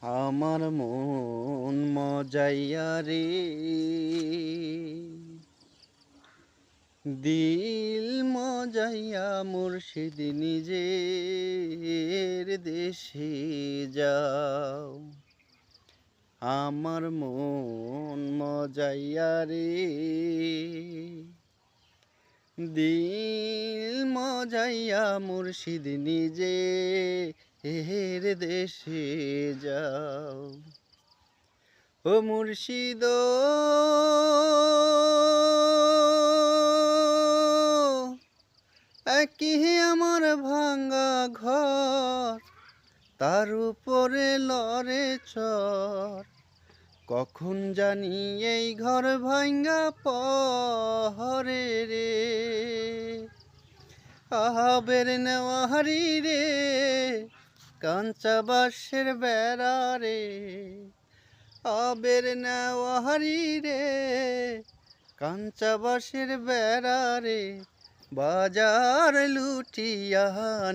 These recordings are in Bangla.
আমার মন মজাইয়া রে, দিল মজাইয়া মুর্শিদ নিজের দেশে যাও। আমার মন মজাইয়া রে, দিল মজাইয়া মুর্শিদ নিজের দেশে যাও। ও মুর্শিদ কি আমার ভাঙ্গা ঘর, তার উপরে লড়ে চর। কখন জানি এই ঘর ভাঙ্গা পহরে রে, আহাবের নেওয়ারি রে, কাঞ্চা বাঁশের বেড়া রে। আবের নেওয়ারি রে, কাঞ্চা বাঁশের বেড়া রে। বাজার লুটিয়া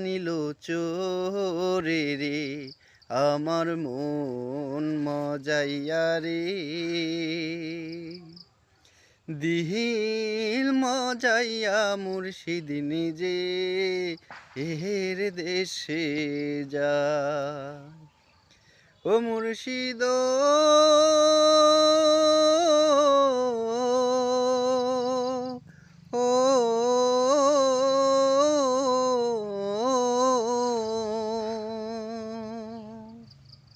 নিল চোরে রে, আমার মন মজাইয়া রে, দিল মজাইয়া মুর্শিদ নিজে এর দেশে যায়। ও মুর্শিদ